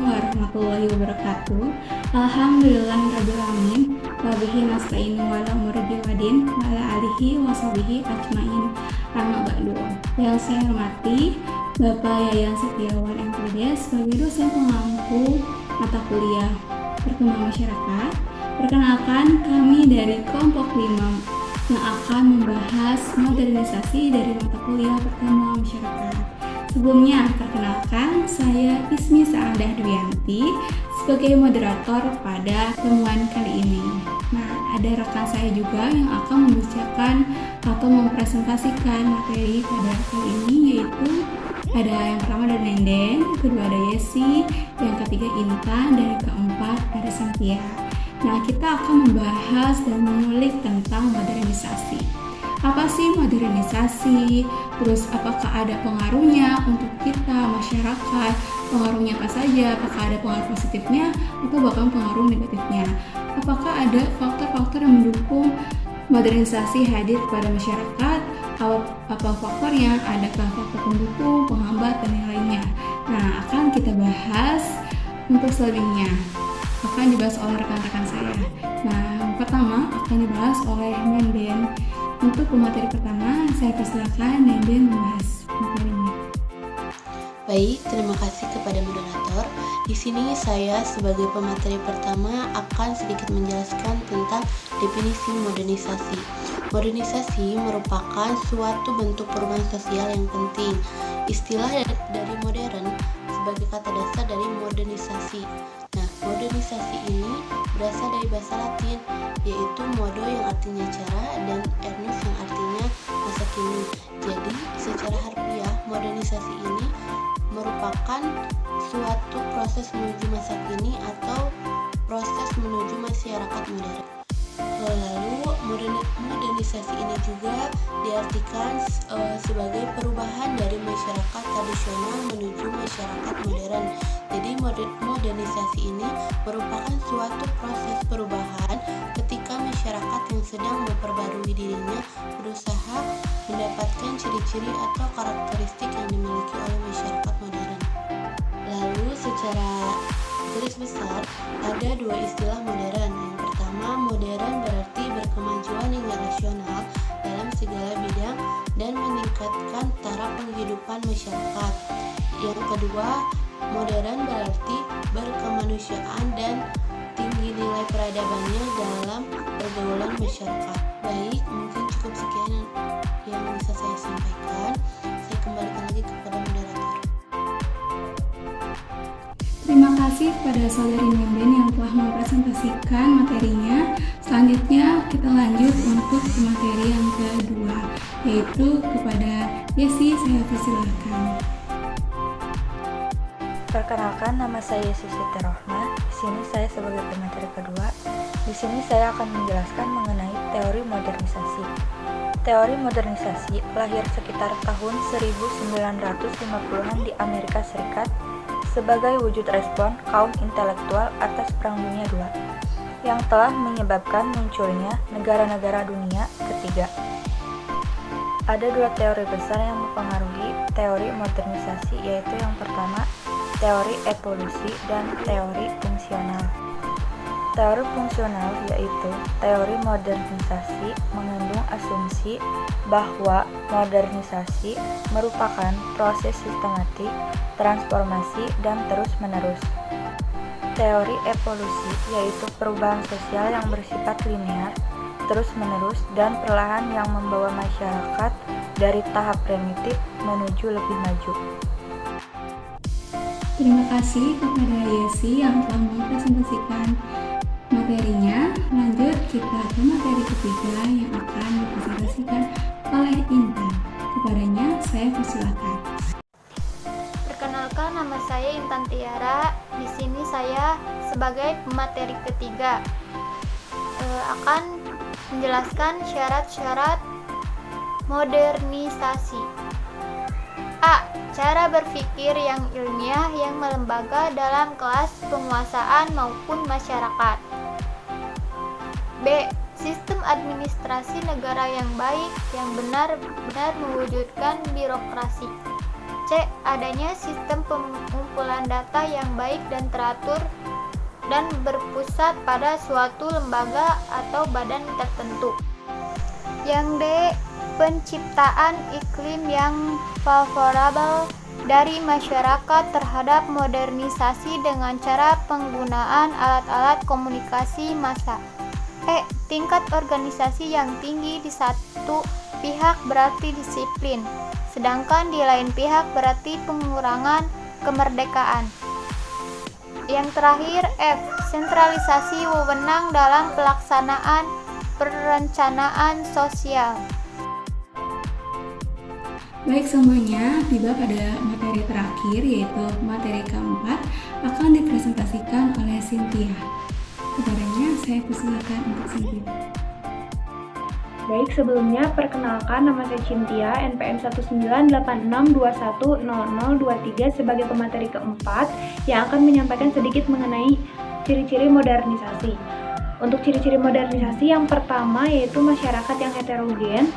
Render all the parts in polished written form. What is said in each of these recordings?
warahmatullahi wabarakatuh. Alhamdulillahirrabbilalamin. Wabihi nasta'inu wala umuri wadin wala alihi washabihi ajmain. Amma ba'du. Yang saya hormati Bapak Yayan Setiawan MPD sebagai dosen pengampu mata kuliah Perkembangan Masyarakat. Perkenalkan, kami dari kelompok 5 yang akan membahas modernisasi dari mata kuliah Perkembangan Masyarakat. Sebelumnya, perkenalkan, saya Ismi Saadah Dwianti sebagai moderator pada pertemuan kali ini. Nah, ada rekan saya juga yang akan membacakan atau mempresentasikan materi pada kali ini, yaitu ada yang pertama ada Nenden, yang kedua ada Yesi, yang ketiga Intan, dan yang keempat ada Santia. Nah, kita akan membahas dan mengulik tentang modernisasi. Apa sih modernisasi? Terus apakah ada pengaruhnya untuk kita, masyarakat? Pengaruhnya apa saja? Apakah ada pengaruh positifnya atau bahkan pengaruh negatifnya? Apakah ada faktor-faktor yang mendukung modernisasi hadir kepada masyarakat? Apa faktornya? Adakah faktor pendukung, penghambat, dan yang lainnya? Nah, akan kita bahas untuk selebihnya. Akan dibahas oleh rekan-rekan saya. Nah, yang pertama akan dibahas oleh Nenden. Untuk pemateri pertama, saya persilakan Nenden membahas materinya. Baik, terima kasih kepada moderator. Di sini saya sebagai pemateri pertama akan sedikit menjelaskan tentang definisi modernisasi. Modernisasi merupakan suatu bentuk perubahan sosial yang penting. Istilah dari modern sebagai kata dasar dari modernisasi. Nah, modernisasi ini berasal dari bahasa Latin, yaitu modo yang artinya cara dan ernus yang artinya masa kini. Jadi, secara harfiah, modernisasi ini merupakan suatu proses menuju masa kini atau proses menuju masyarakat modern. Lalu, modernisasi ini juga diartikan sebagai perubahan dari masyarakat tradisional menuju masyarakat modern. Jadi, modernisasi ini merupakan suatu proses perubahan ketika masyarakat yang sedang memperbarui dirinya berusaha mendapatkan ciri-ciri atau karakteristik yang dimiliki oleh masyarakat modern. Lalu, secara garis besar, ada dua istilah modern. Yang pertama, modern berarti berkemajuan hingga rasional dalam segala bidang dan meningkatkan taraf penghidupan masyarakat. Yang kedua, modern berarti berkemanusiaan dan tinggi nilai peradabannya dalam pergaulan masyarakat. Baik, mungkin cukup sekian yang bisa saya sampaikan. Saya kembalikan lagi kepada moderator. Terima kasih kepada saudari Nenden yang telah mempresentasikan materinya. Selanjutnya kita lanjut untuk materi yang kedua, yaitu kepada Yesi. Saya persilakan. Perkenalkan, nama saya Yesi Sitirohma. Di sini saya sebagai pemateri kedua. Di sini saya akan menjelaskan mengenai teori modernisasi. Teori modernisasi lahir sekitar tahun 1950-an di Amerika Serikat sebagai wujud respon kaum intelektual atas Perang Dunia II yang telah menyebabkan munculnya negara-negara dunia ketiga. Ada dua teori besar yang mempengaruhi teori modernisasi, yaitu yang pertama, teori evolusi dan teori fungsional. Teori fungsional yaitu teori modernisasi mengandung asumsi bahwa modernisasi merupakan proses sistematik, transformasi, dan terus-menerus. Teori evolusi yaitu perubahan sosial yang bersifat linear, terus-menerus, dan perlahan yang membawa masyarakat dari tahap primitif menuju lebih maju. Terima kasih kepada Yesi yang telah mempresentasikan materinya. Lanjut kita ke materi ketiga yang akan dipresentasikan oleh Intan. Kepadanya saya persilakan. Perkenalkan, nama saya Intan Tiara. Di sini saya sebagai pemateri ketiga akan menjelaskan syarat-syarat modernisasi. A. Cara berpikir yang ilmiah yang melembaga dalam kelas penguasaan maupun masyarakat. B. Sistem administrasi negara yang baik yang benar-benar mewujudkan birokrasi. C. Adanya sistem pengumpulan data yang baik dan teratur dan berpusat pada suatu lembaga atau badan tertentu. Yang D. Penciptaan iklim yang favorable dari masyarakat terhadap modernisasi dengan cara penggunaan alat-alat komunikasi massa. E. Tingkat organisasi yang tinggi di satu pihak berarti disiplin, sedangkan di lain pihak berarti pengurangan kemerdekaan. Yang terakhir F. Sentralisasi wewenang dalam pelaksanaan perencanaan sosial. Baik semuanya, tiba pada materi terakhir yaitu materi keempat akan dipresentasikan oleh Cynthia. Kepadanya saya persilakan untuk Cynthia. Baik, sebelumnya perkenalkan nama saya Cynthia, NPM 1986210023 sebagai pemateri keempat yang akan menyampaikan sedikit mengenai ciri-ciri modernisasi. Untuk ciri-ciri modernisasi yang pertama yaitu masyarakat yang heterogen.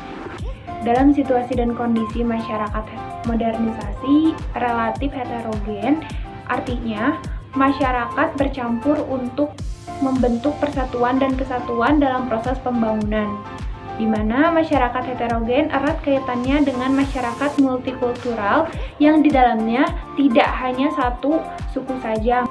Dalam situasi dan kondisi masyarakat modernisasi relatif heterogen, artinya masyarakat bercampur untuk membentuk persatuan dan kesatuan dalam proses pembangunan, di mana masyarakat heterogen erat kaitannya dengan masyarakat multikultural yang di dalamnya tidak hanya satu suku saja.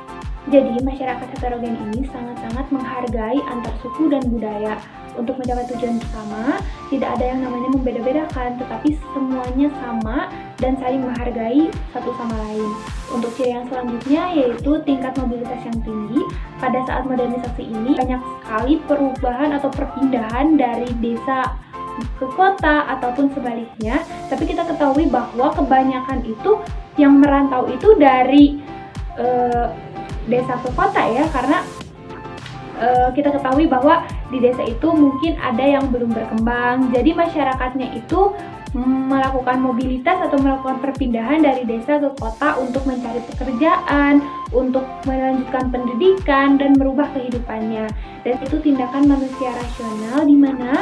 Jadi, masyarakat heterogen ini sangat-sangat menghargai antar suku dan budaya. Untuk mencapai tujuan bersama, tidak ada yang namanya membeda-bedakan, tetapi semuanya sama dan saling menghargai satu sama lain. Untuk ciri yang selanjutnya yaitu tingkat mobilitas yang tinggi. Pada saat modernisasi ini, banyak sekali perubahan atau perpindahan dari desa ke kota ataupun sebaliknya. Tapi kita ketahui bahwa kebanyakan itu yang merantau itu dari desa ke kota ya, karena kita ketahui bahwa di desa itu mungkin ada yang belum berkembang, jadi masyarakatnya itu melakukan mobilitas atau melakukan perpindahan dari desa ke kota untuk mencari pekerjaan, untuk melanjutkan pendidikan dan merubah kehidupannya. Dan itu tindakan manusia rasional di mana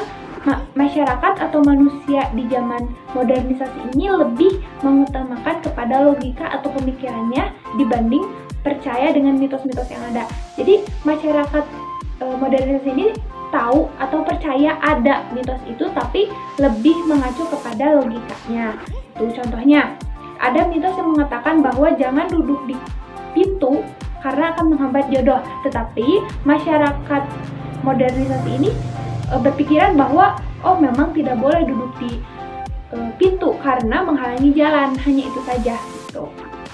masyarakat atau manusia di zaman modernisasi ini lebih mengutamakan kepada logika atau pemikirannya dibanding percaya dengan mitos-mitos yang ada. Jadi masyarakat modernisasi ini tahu atau percaya ada mitos itu, tapi lebih mengacu kepada logikanya. Itu contohnya, ada mitos yang mengatakan bahwa jangan duduk di pintu karena akan menghambat jodoh. Tetapi masyarakat modernisasi ini berpikiran bahwa memang tidak boleh duduk di pintu karena menghalangi jalan. Hanya itu saja gitu.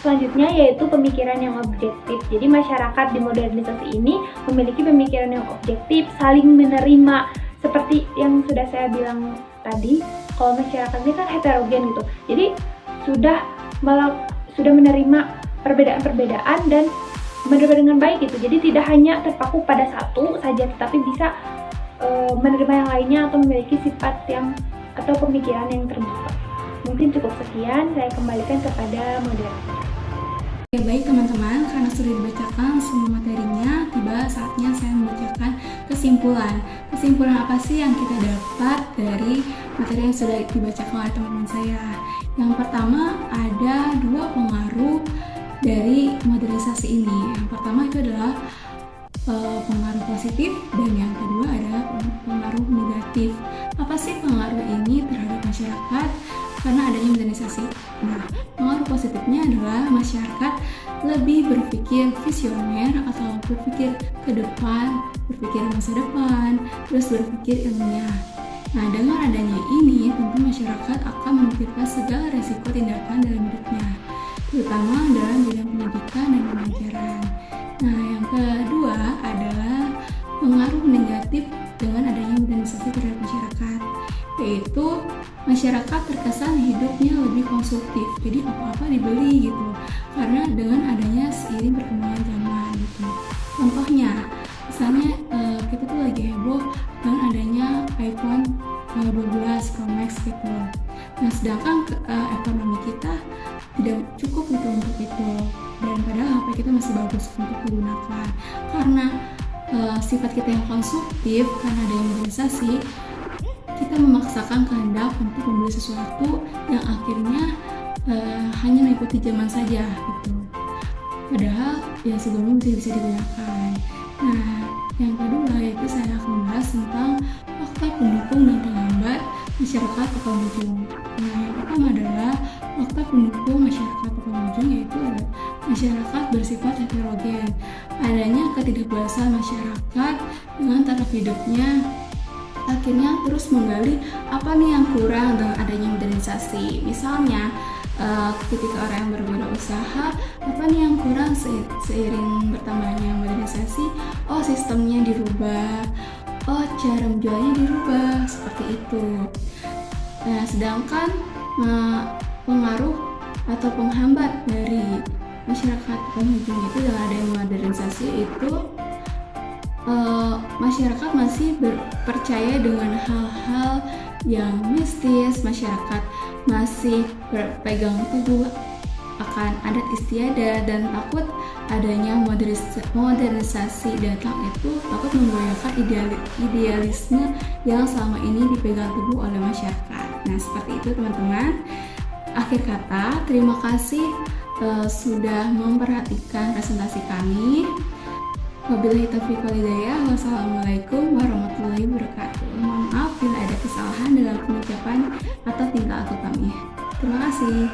Selanjutnya yaitu pemikiran yang objektif. Jadi masyarakat di modernisasi ini memiliki pemikiran yang objektif, saling menerima. Seperti yang sudah saya bilang tadi, kalau masyarakat ini kan heterogen gitu. Jadi sudah menerima perbedaan-perbedaan dan menerima dengan baik gitu. Jadi tidak hanya terpaku pada satu saja, tetapi bisa menerima yang lainnya atau memiliki sifat yang atau pemikiran yang terbuka. Mungkin cukup sekian, saya kembalikan kepada moderator. Ya, baik teman-teman, karena sudah dibacakan semua materinya, tiba saatnya saya membacakan kesimpulan. Kesimpulan apa sih yang kita dapat dari materi yang sudah dibacakan oleh teman-teman saya? Yang pertama, ada dua pengaruh dari modernisasi ini. Yang pertama itu adalah pengaruh positif dan yang kedua adalah pengaruh negatif. Apa sih pengaruh ini terhadap masyarakat karena adanya modernisasi? Nah, pengaruh positifnya adalah masyarakat lebih berpikir visioner atau berpikir ke depan, berpikir masa depan, terus berpikir ilmiah. Nah, dengan adanya ini, tentu masyarakat akan memikirkan segala resiko tindakan dalam hidupnya, terutama dalam bidang pendidikan dan pengajaran. Nah, yang kedua adalah pengaruh negatif dengan adanya modernisasi terhadap masyarakat, yaitu masyarakat terkesan hidupnya lebih konsumtif, jadi apa-apa dibeli gitu, karena dengan adanya seiring perkembangan zaman gitu. Contohnya, misalnya kita tuh lagi heboh dengan adanya iPhone 12 Pro Max gitu. Nah, sedangkan ekonomi kita tidak cukup gitu untuk itu, dan padahal HP kita masih bagus untuk digunakan. Karena sifat kita yang konsumtif, karena adanya modernisasi, kita memaksakan kehendak untuk membeli sesuatu yang akhirnya hanya mengikuti zaman saja gitu. Padahal yang sebelumnya bisa digunakan. Nah, yang kedua yaitu saya akan membahas tentang faktor pendukung dan penghambat masyarakat Pekanbaru. Nah, yang pertama adalah faktor pendukung masyarakat Pekanbaru, yaitu masyarakat bersifat heterogen. Adanya ketidakpuasan masyarakat dengan taraf hidupnya akhirnya terus menggali apa nih yang kurang dengan adanya modernisasi. Misalnya ketika orang yang berwirausaha, apa nih yang kurang seiring bertambahnya modernisasi? Oh, sistemnya dirubah, oh cara menjualnya dirubah, seperti itu. Nah, sedangkan pengaruh atau penghambat dari masyarakat Pekanbaru itu dengan adanya modernisasi itu masyarakat masih percaya dengan hal-hal yang mistis, masyarakat masih berpegang teguh akan adat istiadat dan takut adanya modernisasi datang itu takut menggoyahkan idealisme yang selama ini dipegang teguh oleh masyarakat. Nah, seperti itu teman-teman. Akhir kata, terima kasih sudah memperhatikan presentasi kami. Wabillahi taufiq wal hidayah. Wassalamualaikum warahmatullahi wabarakatuh. Mohon maaf bila ada kesalahan dalam pengucapan atau tingkah laku kami. Terima kasih.